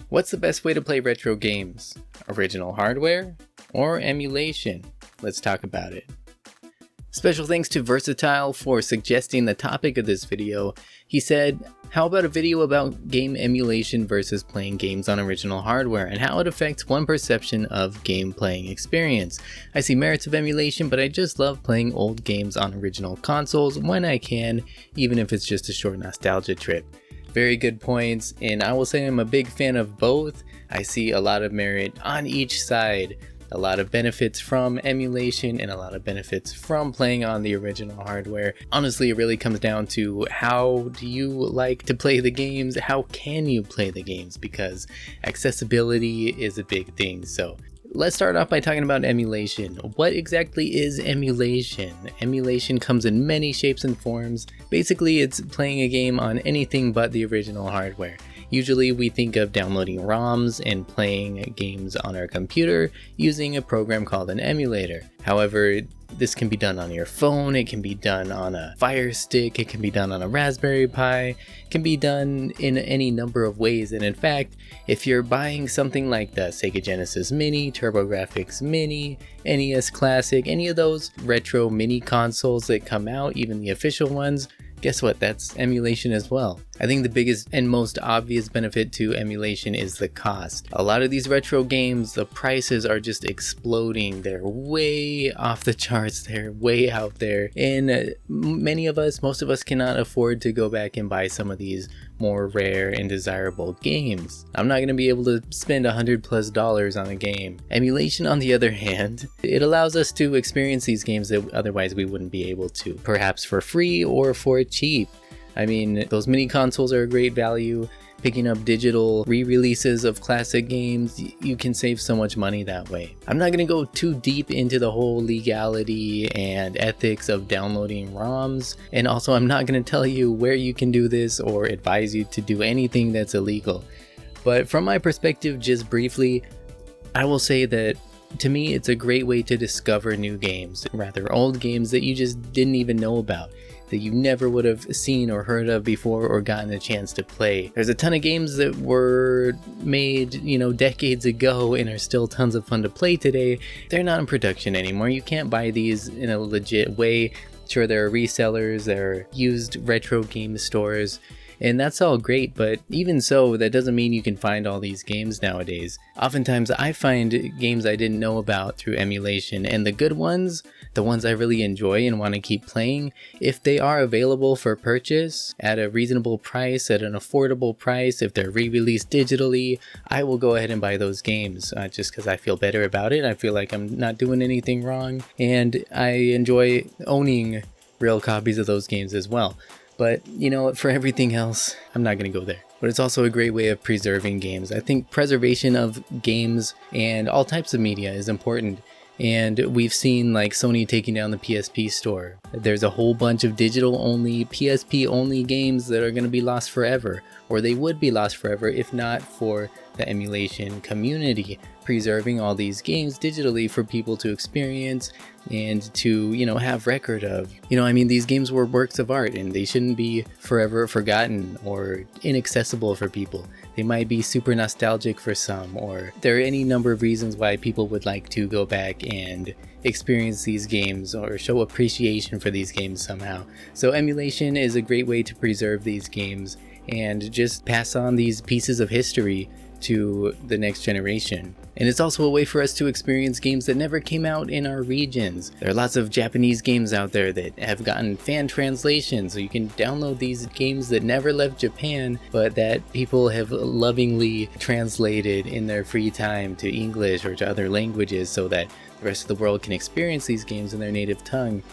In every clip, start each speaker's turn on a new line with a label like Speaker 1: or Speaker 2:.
Speaker 1: What's the best way to play retro games? Original hardware or emulation? Let's talk about it. Special thanks to Versatile for suggesting the topic of this video. He said, how about a video about game emulation versus playing games on original hardware and how it affects one perception of game playing experience? I see merits of emulation, but I just love playing old games on original consoles when I can, even if it's just a short nostalgia trip. Very good points, and I will say I'm a big fan of both. I see a lot of merit on each side. A lot of benefits from emulation and a lot of benefits from playing on the original hardware. Honestly, it really comes down to how do you like to play the games? How can you play the games? Because accessibility is a big thing. So let's start off by talking about emulation. What exactly is emulation? Emulation comes in many shapes and forms. Basically, it's playing a game on anything but the original hardware. Usually we think of downloading ROMs and playing games on our computer using a program called an emulator. However, this can be done on your phone, it can be done on a Fire Stick, it can be done on a Raspberry Pi, it can be done in any number of ways. And in fact, if you're buying something like the Sega Genesis Mini, TurboGrafx Mini, NES Classic, any of those retro mini consoles that come out, even the official ones, guess what? That's emulation as well. I think the biggest and most obvious benefit to emulation is the cost. A lot of these retro games, the prices are just exploding. They're way off the charts. They're way out there. And most of us cannot afford to go back and buy some of these more rare and desirable games. I'm not going to be able to spend $100+ on a game. Emulation, on the other hand, it allows us to experience these games that otherwise we wouldn't be able to, perhaps for free or for cheap. I mean, those mini consoles are a great value. Picking up digital re-releases of classic games, you can save so much money that way. I'm not going to go too deep into the whole legality and ethics of downloading ROMs, and also I'm not going to tell you where you can do this or advise you to do anything that's illegal. But from my perspective, just briefly, I will say that to me it's a great way to discover new games, rather old games that you just didn't even know about, that you never would have seen or heard of before or gotten a chance to play. There's a ton of games that were made, decades ago and are still tons of fun to play today. They're not in production anymore. You can't buy these in a legit way. Sure, there are resellers, there are used retro game stores, and that's all great, but even so, that doesn't mean you can find all these games nowadays. Oftentimes, I find games I didn't know about through emulation, and the good ones, the ones I really enjoy and want to keep playing, if they are available for purchase at a reasonable price, at an affordable price, if they're re-released digitally, I will go ahead and buy those games just because I feel better about it. I feel like I'm not doing anything wrong, and I enjoy owning real copies of those games as well. But, for everything else, I'm not going to go there. But it's also a great way of preserving games. I think preservation of games and all types of media is important. And we've seen like Sony taking down the PSP store. There's a whole bunch of digital only, PSP only games that are going to be lost forever. Or they would be lost forever if not for the emulation community preserving all these games digitally for people to experience and to, have record of. These games were works of art and they shouldn't be forever forgotten or inaccessible for people. They might be super nostalgic for some, or there are any number of reasons why people would like to go back and experience these games or show appreciation for these games somehow. So emulation is a great way to preserve these games and just pass on these pieces of history to the next generation. And it's also a way for us to experience games that never came out in our regions. There are lots of Japanese games out there that have gotten fan translations, so you can download these games that never left Japan, but that people have lovingly translated in their free time to English or to other languages so that the rest of the world can experience these games in their native tongue.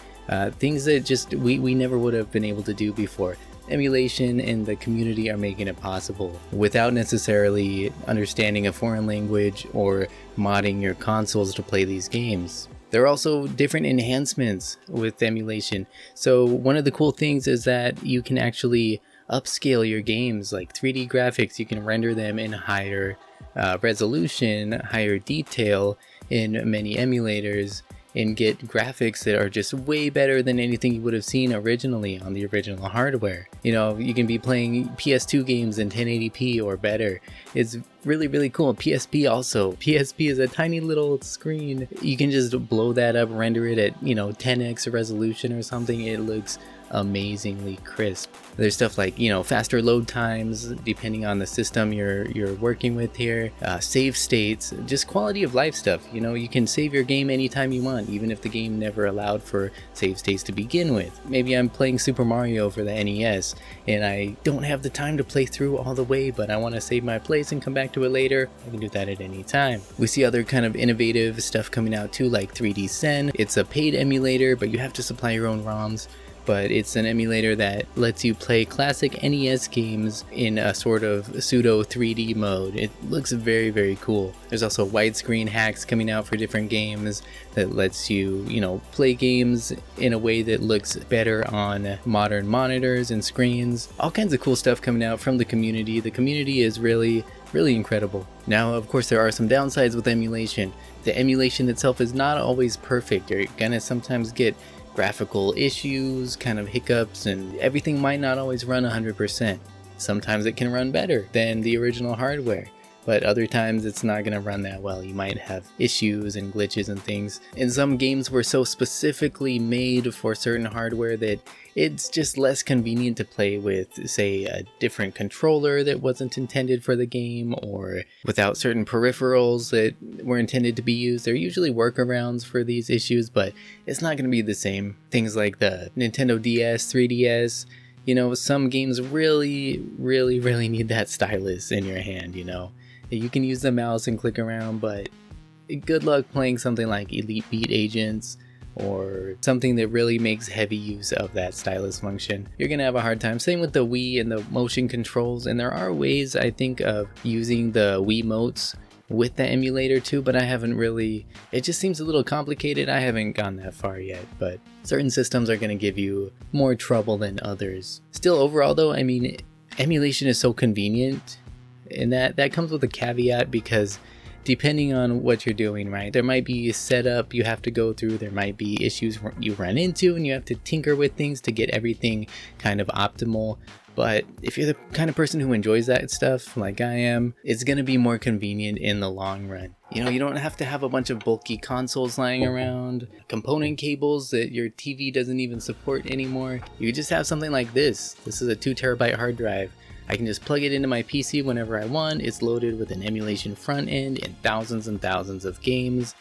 Speaker 1: Things that just we never would have been able to do before. Emulation and the community are making it possible without necessarily understanding a foreign language or modding your consoles to play these games. There are also different enhancements with emulation. So one of the cool things is that you can actually upscale your games, like 3D graphics. You can render them in higher resolution, higher detail in many emulators. and get graphics that are just way better than anything you would have seen originally on the original hardware. You know, you can be playing PS2 games in 1080p or better. It's really cool. PSP also. PSP is a tiny little screen. You can just blow that up, render it at, 10x resolution or something. It looks amazingly crisp. There's stuff like, faster load times depending on the system you're working with here, save states, just quality of life stuff. You can save your game anytime you want, even if the game never allowed for save states to begin with. Maybe I'm playing Super Mario for the NES and I don't have the time to play through all the way, but I want to save my place and come back to it later. I can do that at any time. We see other kind of innovative stuff coming out too, like 3D Sen. It's a paid emulator, but you have to supply your own ROMs. But it's an emulator that lets you play classic NES games in a sort of pseudo 3D mode. It looks very cool. There's also widescreen hacks coming out for different games that lets you, play games in a way that looks better on modern monitors and screens. All kinds of cool stuff coming out from the community. The community is really incredible. Now, of course, there are some downsides with emulation. The emulation itself is not always perfect. You're gonna sometimes get graphical issues, kind of hiccups, and everything might not always run 100%. Sometimes it can run better than the original hardware, but other times it's not going to run that well. You might have issues and glitches and things. And some games were so specifically made for certain hardware that it's just less convenient to play with, say, a different controller that wasn't intended for the game, or without certain peripherals that were intended to be used. There are usually workarounds for these issues, but it's not going to be the same. Things like the Nintendo DS, 3DS, some games really need that stylus in your hand, You can use the mouse and click around, but good luck playing something like Elite Beat Agents or something that really makes heavy use of that stylus function. You're gonna have a hard time. Same with the Wii and the motion controls, and there are ways, I think, of using the Wiimotes with the emulator too, but I haven't really, it just seems a little complicated. I haven't gone that far yet, but certain systems are gonna give you more trouble than others. Still, overall though, I mean, emulation is so convenient, and that comes with a caveat, because depending on what you're doing, right? There might be a setup you have to go through, there might be issues you run into, and you have to tinker with things to get everything kind of optimal. But if you're the kind of person who enjoys that stuff, like I am, it's gonna be more convenient in the long run. You don't have to have a bunch of bulky consoles lying around, component cables that your TV doesn't even support anymore. You just have something like this. This is a 2 terabyte hard drive. I can just plug it into my PC whenever I want. It's loaded with an emulation front end and thousands of games.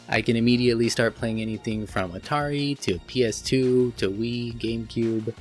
Speaker 1: I can immediately start playing anything from Atari to PS2 to Wii, GameCube.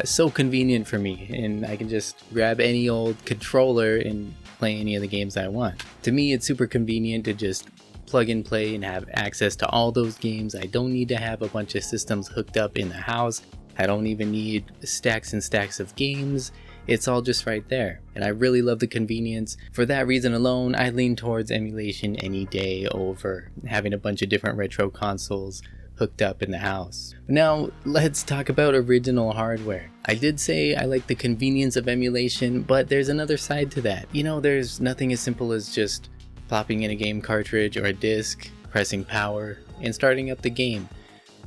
Speaker 1: So convenient for me, and I can just grab any old controller and play any of the games I want. To me, it's super convenient to just plug and play and have access to all those games. I don't need to have a bunch of systems hooked up in the house. I don't even need stacks and stacks of games. It's all just right there, and I really love the convenience. For that reason alone, I lean towards emulation any day over having a bunch of different retro consoles hooked up in the house. Now, let's talk about original hardware. I did say I like the convenience of emulation, but there's another side to that. There's nothing as simple as just plopping in a game cartridge or a disc, pressing power, and starting up the game.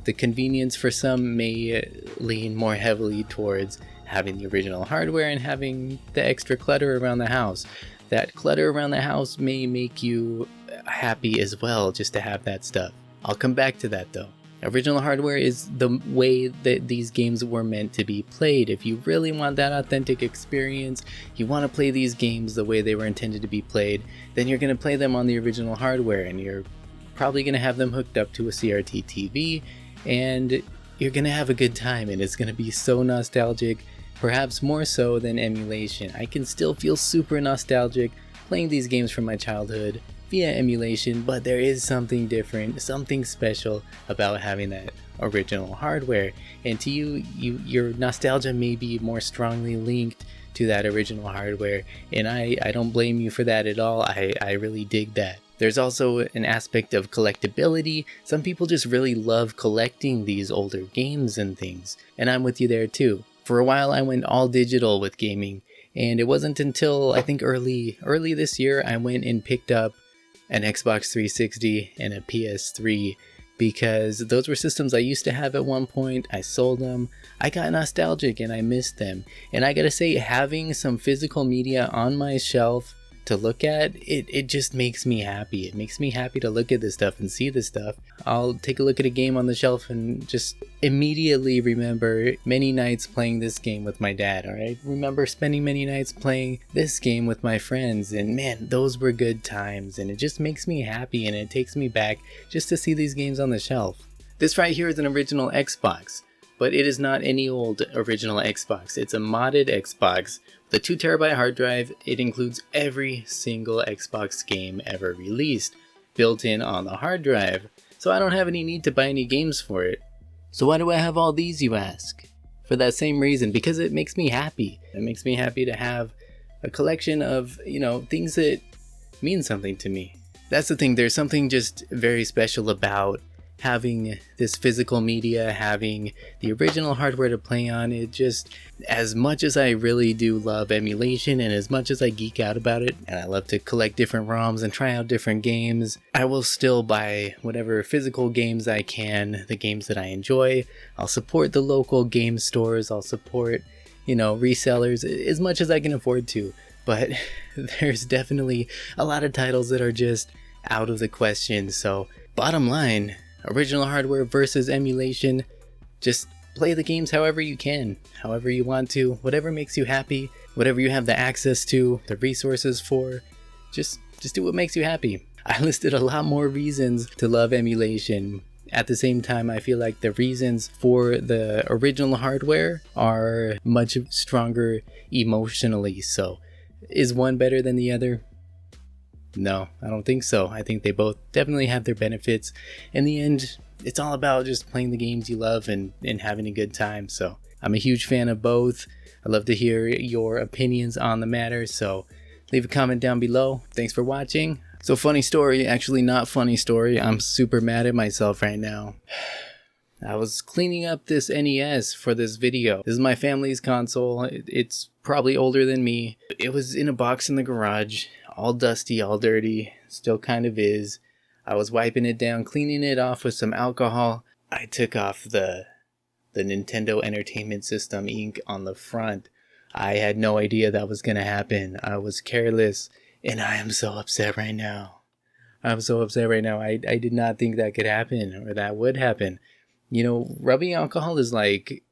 Speaker 1: The convenience for some may lean more heavily towards having the original hardware and having the extra clutter around the house. That clutter around the house may make you happy as well, just to have that stuff. I'll come back to that though. Original hardware is the way that these games were meant to be played. If you really want that authentic experience, you want to play these games the way they were intended to be played, then you're going to play them on the original hardware, and you're probably going to have them hooked up to a CRT TV, and you're going to have a good time, and it's going to be so nostalgic, perhaps more so than emulation. I can still feel super nostalgic playing these games from my childhood via emulation, but there is something different, something special about having that original hardware. And to you, your nostalgia may be more strongly linked to that original hardware, and I don't blame you for that at all. I really dig that. There's also an aspect of collectability. Some people just really love collecting these older games and things, and I'm with you there too. For a while I went all digital with gaming, and it wasn't until I think early this year I went and picked up an Xbox 360 and a PS3 because those were systems I used to have at one point. I sold them, I got nostalgic and I missed them. And I gotta say, having some physical media on my shelf to look at, it just makes me happy. It makes me happy to look at this stuff and see this stuff. I'll take a look at a game on the shelf and just immediately remember many nights playing this game with my dad, or I remember spending many nights playing this game with my friends, and man, those were good times, and it just makes me happy and it takes me back just to see these games on the shelf. This right here is an original Xbox, but it is not any old original Xbox. It's a modded Xbox. The 2 terabyte hard drive, it includes every single Xbox game ever released, built in on the hard drive, so I don't have any need to buy any games for it. So why do I have all these, you ask? For that same reason, because it makes me happy. It makes me happy to have a collection of, things that mean something to me. That's the thing, there's something just very special about having this physical media, having the original hardware to play on. It just, as much as I really do love emulation, and as much as I geek out about it, and I love to collect different ROMs and try out different games, I will still buy whatever physical games I can, the games that I enjoy. I'll support the local game stores, I'll support, resellers as much as I can afford to. But there's definitely a lot of titles that are just out of the question. So bottom line, original hardware versus emulation, just play the games however you can, however you want to, whatever makes you happy, whatever you have the access to, the resources for, just do what makes you happy. I listed a lot more reasons to love emulation. At the same time, I feel like the reasons for the original hardware are much stronger emotionally. So is one better than the other? No, I don't think so. I think they both definitely have their benefits. In the end, it's all about just playing the games you love and having a good time. So I'm a huge fan of both. I'd love to hear your opinions on the matter, so leave a comment down below. Thanks for watching. So funny story, actually not funny story. I'm super mad at myself right now. I was cleaning up this NES for this video. This is my family's console. It's probably older than me. It was in a box in the garage, all dusty, all dirty, still kind of is. I was wiping it down, cleaning it off with some alcohol. I took off the Nintendo Entertainment System ink on the front. I had no idea that was gonna happen. I was careless, and I am so upset right now. I'm so upset right now. I did not think that could happen, or that would happen. Rubbing alcohol is like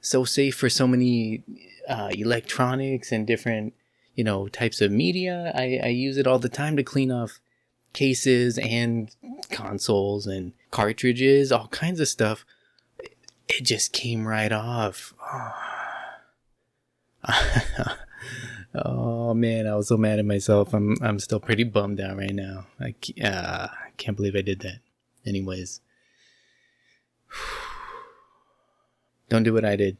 Speaker 1: so safe for so many electronics and different types of media. I use it all the time to clean off cases and consoles and cartridges, all kinds of stuff. It just came right off. Oh man, I was so mad at myself. I'm still pretty bummed out right now. I can't believe I did that. Anyways, don't do what I did.